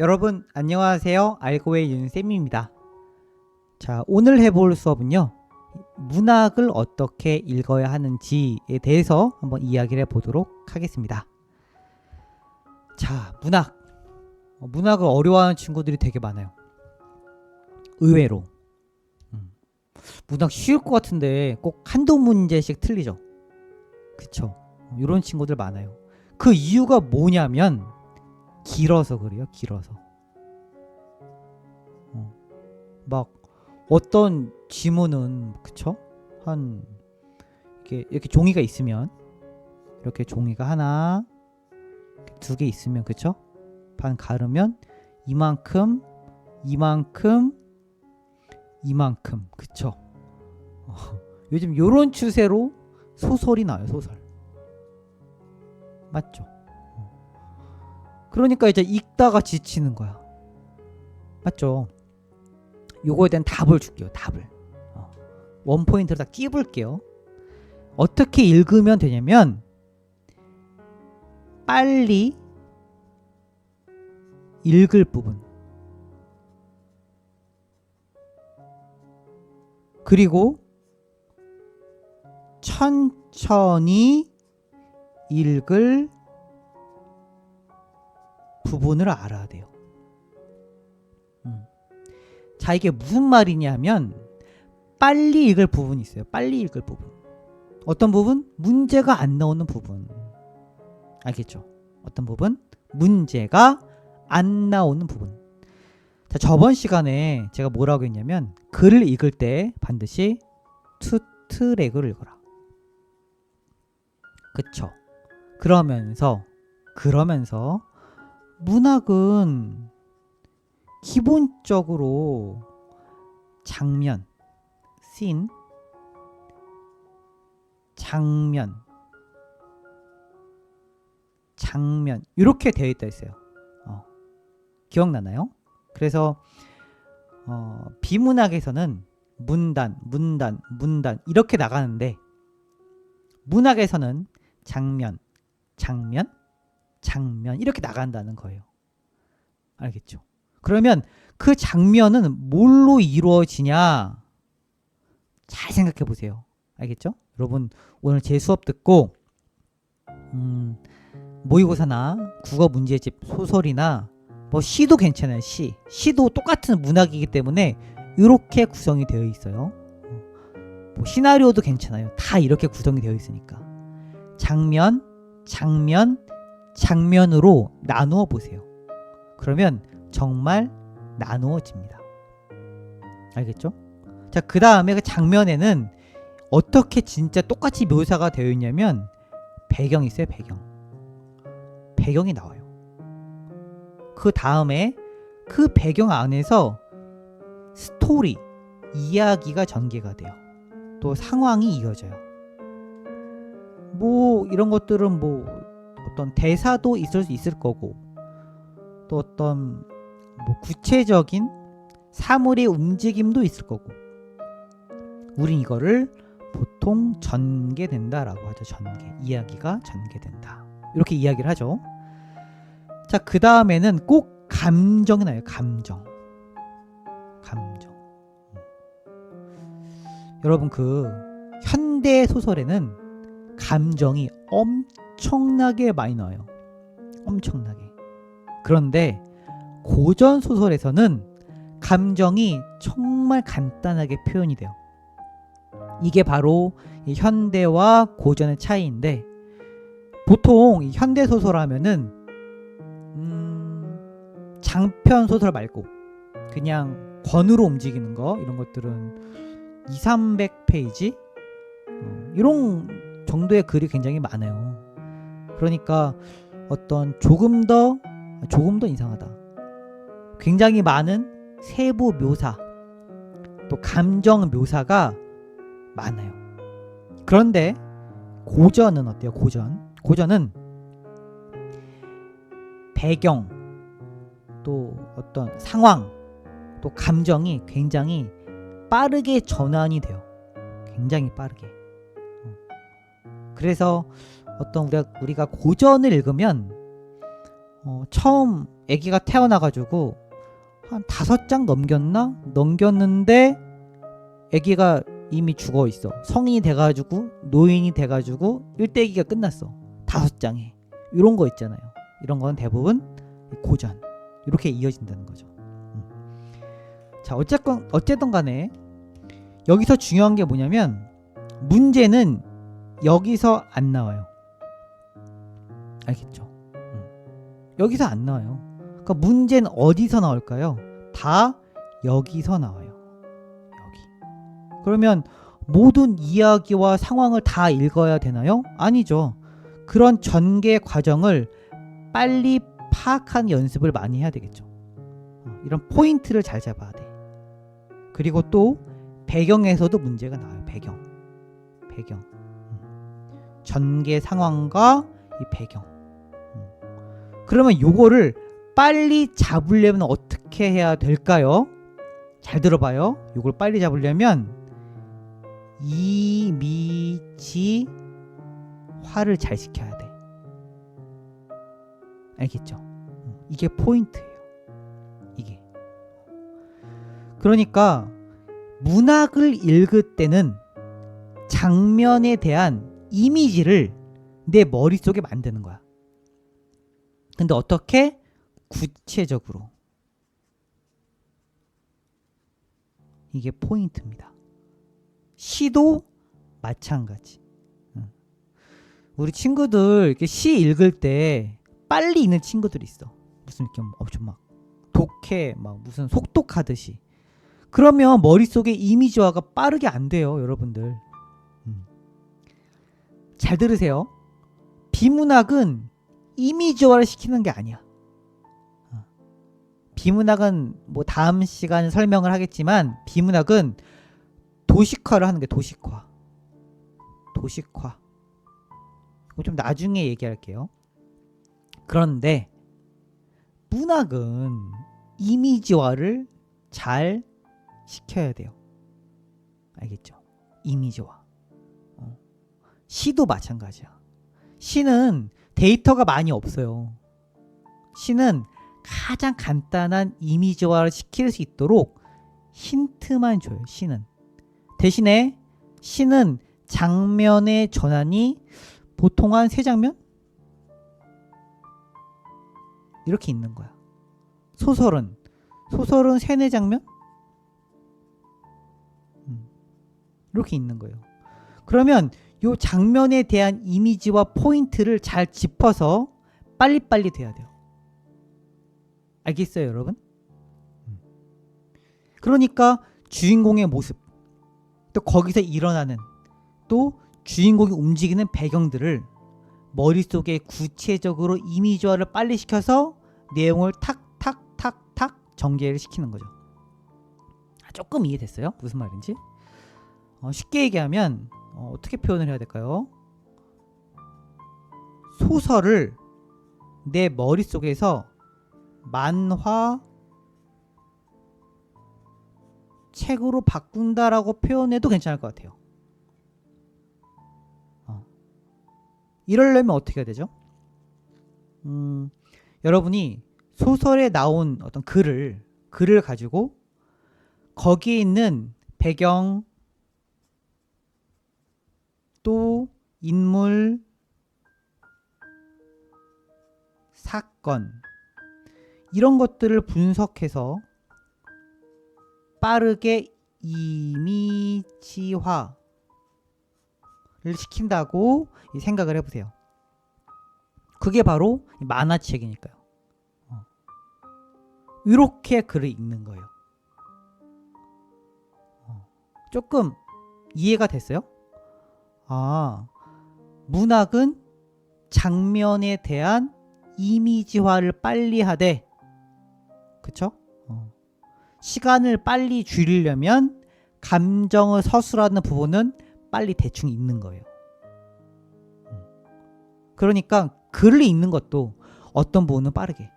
여러분 안녕하세요. 알고의 윤쌤입니다. 자, 오늘 해볼 수업은요, 문학을 어떻게 읽어야 하는지에 대해서 한번 이야기를 해보도록 하겠습니다. 자, 문학을 어려워하는 친구들이 되게 많아요. 의외로 문학 쉬울 것 같은데 꼭 한두 문제씩 틀리죠. 그쵸? 이런 친구들 많아요. 그 이유가 뭐냐면 길어서 그래요. 길어서 막 어떤 지문은, 그쵸? 한 이렇게 종이가 있으면, 이렇게 종이가 하나 두 개 있으면, 그쵸? 반 가르면 이만큼, 그쵸? 요즘 요런 추세로 소설이 나와요. 소설 맞죠? 그러니까 이제 읽다가 지치는 거야. 맞죠? 요거에 대한 답을 줄게요. 답을 원포인트로 다 끼볼게요. 어떻게 읽으면 되냐면, 빨리 읽을 부분, 그리고 천천히 읽을 부분을 알아야 돼요. 자, 이게 무슨 말이냐면, 빨리 읽을 부분이 있어요. 빨리 읽을 부분. 어떤 부분? 문제가 안 나오는 부분. 알겠죠? 어떤 부분? 문제가 안 나오는 부분. 자, 저번 시간에 제가 뭐라고 했냐면, 글을 읽을 때 반드시 투트랙을 읽어라. 그쵸? 그러면서 문학은 기본적으로 장면, 씬, 장면 이렇게 되어 있다 했어요. 기억나나요? 그래서 비문학에서는 문단 이렇게 나가는데, 문학에서는 장면 이렇게 나간다는 거예요. 알겠죠? 그러면 그 장면은 뭘로 이루어지냐? 잘 생각해 보세요. 알겠죠? 여러분, 오늘 제 수업 듣고 모의고사나 국어 문제집, 소설이나 뭐 시도 괜찮아요. 시도 똑같은 문학이기 때문에 이렇게 구성이 되어 있어요. 뭐 시나리오도 괜찮아요. 다 이렇게 구성이 되어 있으니까 장면으로 나누어 보세요. 그러면 정말 나누어집니다. 알겠죠? 자, 그 다음에 그 장면에는 어떻게 진짜 똑같이 묘사가 되어 있냐면, 배경이 있어요. 배경이 나와요. 그 다음에 그 배경 안에서 스토리, 이야기가 전개가 돼요. 또 상황이 이어져요. 뭐 이런 것들은 뭐 어떤 대사도 있을 수 있을 거고, 또 어떤 뭐 구체적인 사물의 움직임도 있을 거고, 우린 이거를 보통 전개된다라고 하죠. 이야기가 전개된다, 이렇게 이야기를 하죠. 자, 그 다음에는 꼭 감정이 나요. 감정. 여러분, 그 현대 소설에는 감정이 엄청나게 많이 나와요. 엄청나게. 그런데 고전 소설에서는 감정이 정말 간단하게 표현이 돼요. 이게 바로 이 현대와 고전의 차이인데, 보통 이 현대 소설 하면은 장편 소설 말고 그냥 권으로 움직이는 거, 이런 것들은 200~300페이지 이런 정도의 글이 굉장히 많아요. 그러니까 어떤 조금 더 이상하다, 굉장히 많은 세부 묘사, 또 감정 묘사가 많아요. 그런데 고전은 어때요? 고전은 배경, 또 어떤 상황, 또 감정이 굉장히 빠르게 전환이 돼요. 굉장히 빠르게. 그래서 어떤 우리가 고전을 읽으면 처음 아기가 태어나가지고 한 5장 넘겼는데 아기가 이미 죽어 있어. 성인이 돼가지고 노인이 돼가지고 1대기가 끝났어. 5장에 이런 거 있잖아요. 이런 건 대부분 고전 이렇게 이어진다는 거죠. 자, 어쨌든 간에 여기서 중요한 게 뭐냐면 문제는 여기서 안 나와요. 알겠죠? 여기서 안 나와요. 그러니까 문제는 어디서 나올까요? 다 여기서 나와요. 여기. 그러면 모든 이야기와 상황을 다 읽어야 되나요? 아니죠. 그런 전개 과정을 빨리 파악하는 연습을 많이 해야 되겠죠. 이런 포인트를 잘 잡아야 돼. 그리고 또 배경에서도 문제가 나와요. 배경. 전개 상황과 이 배경. 그러면 요거를 빨리 잡으려면 어떻게 해야 될까요? 잘 들어봐요. 요걸 빨리 잡으려면 이미지화를 잘 시켜야 돼. 알겠죠? 이게 포인트예요. 이게. 그러니까 문학을 읽을 때는 장면에 대한 이미지를 내 머릿속에 만드는 거야. 근데 어떻게? 구체적으로. 이게 포인트입니다. 시도 마찬가지. 우리 친구들 이렇게 시 읽을 때 빨리 읽는 친구들이 있어. 무슨 이렇게 엄청 막 독해, 막 무슨 속독하듯이. 그러면 머릿속에 이미지화가 빠르게 안 돼요, 여러분들. 잘 들으세요. 비문학은 이미지화를 시키는 게 아니야. 비문학은 뭐 다음 시간에 설명을 하겠지만 비문학은 도식화를 하는 게 도식화. 이거 좀 나중에 얘기할게요. 그런데 문학은 이미지화를 잘 시켜야 돼요. 알겠죠? 이미지화. 시도 마찬가지야. 시는 데이터가 많이 없어요. 시는 가장 간단한 이미지화를 시킬 수 있도록 힌트만 줘요. 시는. 대신에 시는 장면의 전환이 보통 한 3장면? 이렇게 있는 거야. 소설은 3, 4장면? 이렇게 있는 거예요. 그러면 이 장면에 대한 이미지와 포인트를 잘 짚어서 빨리빨리 돼야 돼요. 알겠어요, 여러분? 그러니까 주인공의 모습, 또 거기서 일어나는, 또 주인공이 움직이는 배경들을 머릿속에 구체적으로 이미지화를 빨리 시켜서 내용을 탁탁탁탁 전개를 시키는 거죠. 조금 이해됐어요? 무슨 말인지? 쉽게 얘기하면 어떻게 표현을 해야 될까요? 소설을 내 머릿속에서 만화 책으로 바꾼다라고 표현해도 괜찮을 것 같아요. 이러려면 어떻게 해야 되죠? 여러분이 소설에 나온 어떤 글을 가지고 거기에 있는 배경, 또 인물, 사건 이런 것들을 분석해서 빠르게 이미지화를 시킨다고 생각을 해보세요. 그게 바로 만화책이니까요. 이렇게 글을 읽는 거예요. 조금 이해가 됐어요? 문학은 장면에 대한 이미지화를 빨리 하되, 그쵸? 시간을 빨리 줄이려면 감정을 서술하는 부분은 빨리 대충 읽는 거예요. 그러니까 글을 읽는 것도 어떤 부분은 빠르게,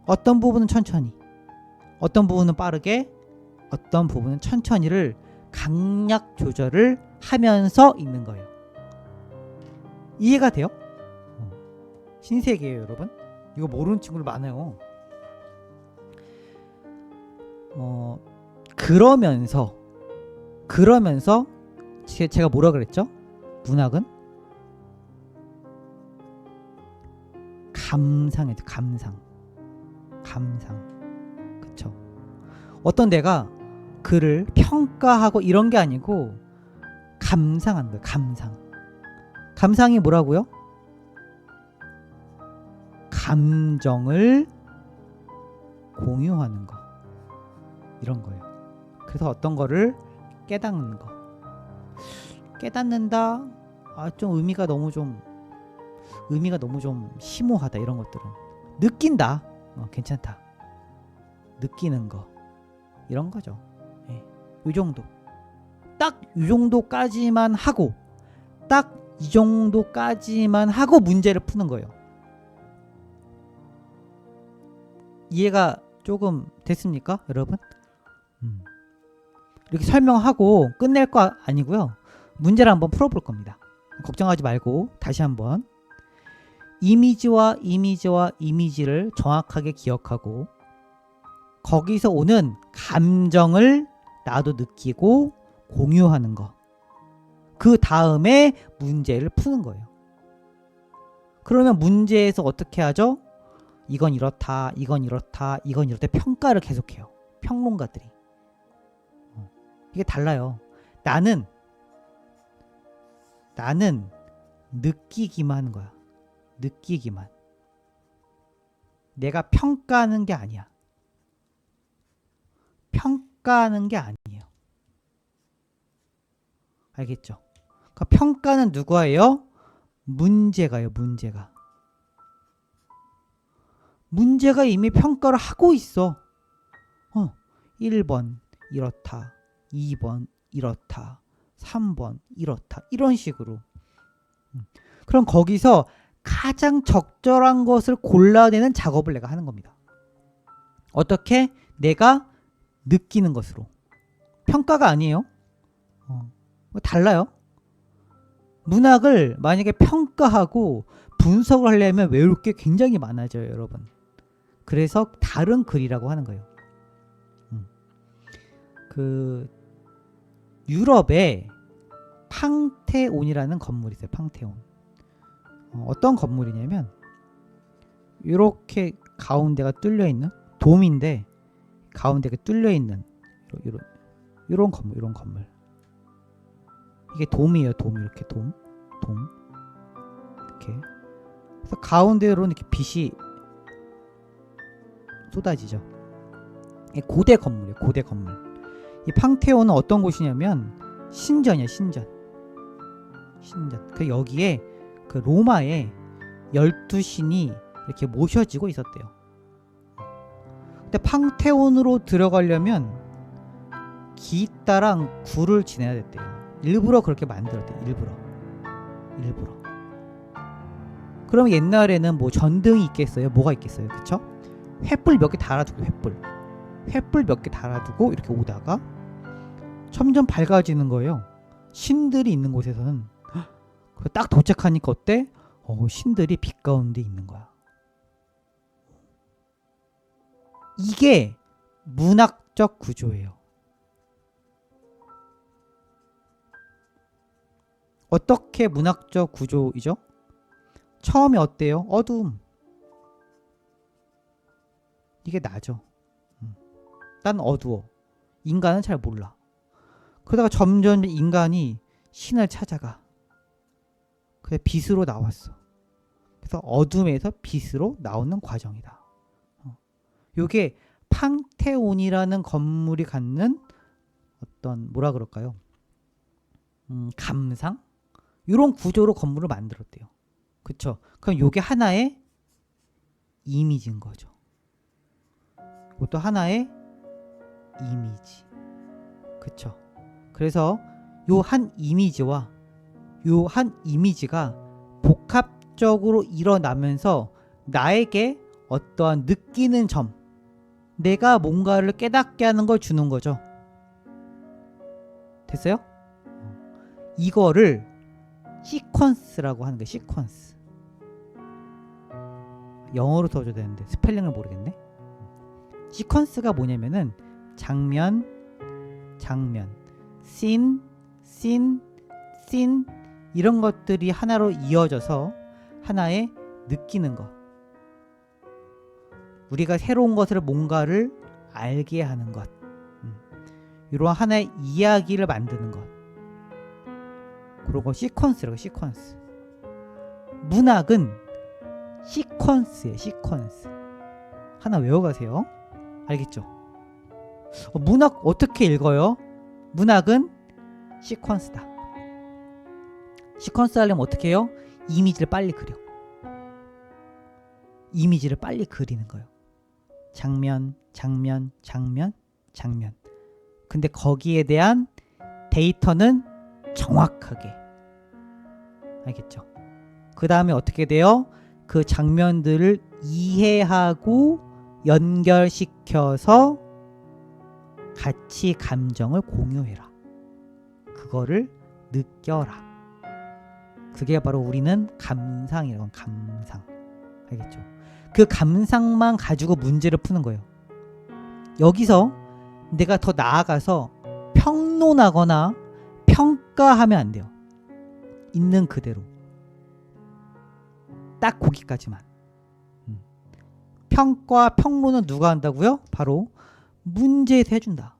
어떤 부분은 천천히, 어떤 부분은 빠르게, 어떤 부분은 천천히를 강약 조절을 하면서 읽는 거예요. 이해가 돼요? 신세계예요, 여러분. 이거 모르는 친구들 많아요. 그러면서 제가 뭐라 그랬죠? 문학은 감상이죠. 감상. 그쵸? 어떤 데가 글을 평가하고 이런 게 아니고 감상하는 거예요. 감상이 뭐라고요? 감정을 공유하는 거, 이런 거예요. 그래서 어떤 거를 깨닫는 거. 깨닫는다. 좀 의미가 너무 좀 심오하다. 이런 것들은 느낀다. 괜찮다. 느끼는 거, 이런 거죠. 예. 이 정도. 딱 이 정도까지만 하고, 문제를 푸는 거예요. 이해가 조금 됐습니까, 여러분? 이렇게 설명하고 끝낼 거 아니고요. 문제를 한번 풀어볼 겁니다. 걱정하지 말고 다시 한번 이미지와 이미지를 정확하게 기억하고 거기서 오는 감정을 나도 느끼고 공유하는 거. 그 다음에 문제를 푸는 거예요. 그러면 문제에서 어떻게 하죠? 이건 이렇다, 이건 이렇다, 이건 이렇다 평가를 계속해요. 평론가들이. 이게 달라요. 나는 느끼기만 하는 거야. 느끼기만. 내가 평가하는 게 아니야. 평가하는 게 아니에요. 알겠죠? 그러니까 평가는 누구예요? 문제가요. 문제가 이미 평가를 하고 있어. 1번 이렇다, 2번 이렇다, 3번 이렇다, 이런 식으로. 그럼 거기서 가장 적절한 것을 골라내는 작업을 내가 하는 겁니다. 어떻게? 내가 느끼는 것으로. 평가가 아니에요. 달라요. 문학을 만약에 평가하고 분석을 하려면 외울 게 굉장히 많아져요, 여러분. 그래서 다른 글이라고 하는 거예요. 그 유럽에 팡테온이라는 건물이 있어요. 팡테온. 어떤 건물이냐면 이렇게 가운데가 뚫려 있는 돔인데 가운데가 뚫려 있는 이런 건물. 이게 돔이에요. 이렇게 돔. 이렇게. 그래서 가운데로 이렇게 빛이 쏟아지죠. 고대 건물이에요. 고대 건물. 이 팡테온은 어떤 곳이냐면 신전이에요. 신전. 그 여기에 그 로마의 12신이 이렇게 모셔지고 있었대요. 근데 팡테온으로 들어가려면 기따랑 굴을 지내야 됐대요. 일부러 그렇게 만들었대요. 일부러. 그럼 옛날에는 뭐 전등이 있겠어요? 뭐가 있겠어요? 그쵸? 횃불 몇 개 달아두고 횃불 몇 개 달아두고 이렇게 오다가 점점 밝아지는 거예요. 신들이 있는 곳에서는. 딱 도착하니까 어때? 신들이 빛 가운데 있는 거야. 이게 문학적 구조예요. 어떻게 문학적 구조이죠? 처음에 어때요? 어두움. 이게 나죠. 난 어두워. 인간은 잘 몰라. 그러다가 점점 인간이 신을 찾아가. 그래서 빛으로 나왔어. 그래서 어둠에서 빛으로 나오는 과정이다. 요게 팡테온이라는 건물이 갖는 어떤 뭐라 그럴까요? 감상? 이런 구조로 건물을 만들었대요. 그쵸? 그럼 요게 하나의 이미지인 거죠. 이것도 하나의 이미지. 그쵸? 그래서 요 한 이미지와 요 한 이미지가 복합적으로 일어나면서 나에게 어떠한 느끼는 점, 내가 뭔가를 깨닫게 하는 걸 주는 거죠. 됐어요? 이거를 시퀀스라고 하는 거예요. 시퀀스. 영어로 써줘야 되는데 스펠링을 모르겠네. 시퀀스가 뭐냐면은 장면, 씬, 이런 것들이 하나로 이어져서 하나의 느끼는 것. 우리가 새로운 것을 뭔가를 알게 하는 것. 이러한 하나의 이야기를 만드는 것. 그리고 시퀀스라고, 시퀀스. 문학은 시퀀스예요, 시퀀스. 하나 외워가세요. 알겠죠? 문학 어떻게 읽어요? 문학은 시퀀스다. 시퀀스 하려면 어떻게 해요? 이미지를 빨리 그려. 이미지를 빨리 그리는 거예요. 장면. 근데 거기에 대한 데이터는 정확하게. 알겠죠? 그 다음에 어떻게 돼요? 그 장면들을 이해하고 연결시켜서 같이 감정을 공유해라. 그거를 느껴라. 그게 바로 우리는 감상이라고. 감상. 알겠죠? 그 감상만 가지고 문제를 푸는 거예요. 여기서 내가 더 나아가서 평론하거나 평가하면 안 돼요. 있는 그대로. 딱 거기까지만. 평가, 평론은 누가 한다고요? 바로 문제에서 해준다.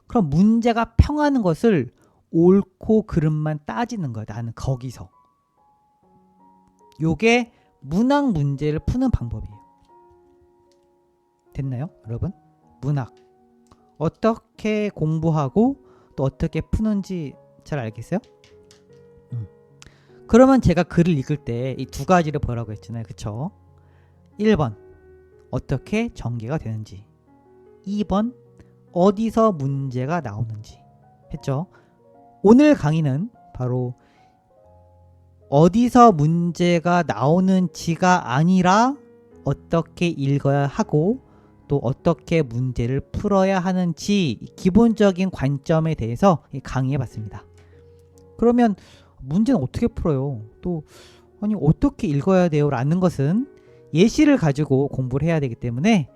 그럼 문제가 평하는 것을 옳고 그름만 따지는 거야. 나는 거기서. 요게 문학 문제를 푸는 방법이에요. 됐나요, 여러분? 문학 어떻게 공부하고 또 어떻게 푸는지 잘 알겠어요? 그러면 제가 글을 읽을 때 이 두 가지를 보라고 했잖아요. 그쵸? 1번 어떻게 전개가 되는지, 2번 어디서 문제가 나오는지 했죠. 오늘 강의는 바로 어디서 문제가 나오는지가 아니라 어떻게 읽어야 하고 또 어떻게 문제를 풀어야 하는지 기본적인 관점에 대해서 강의해 봤습니다. 그러면 문제는 어떻게 풀어요? 또 아니 어떻게 읽어야 돼요? 라는 것은 예시를 가지고 공부를 해야 되기 때문에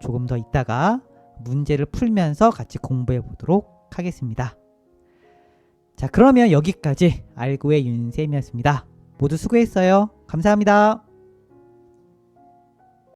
조금 더 이따가 문제를 풀면서 같이 공부해 보도록 하겠습니다. 자, 그러면 여기까지 알고의 윤쌤이었습니다. 모두 수고했어요. 감사합니다.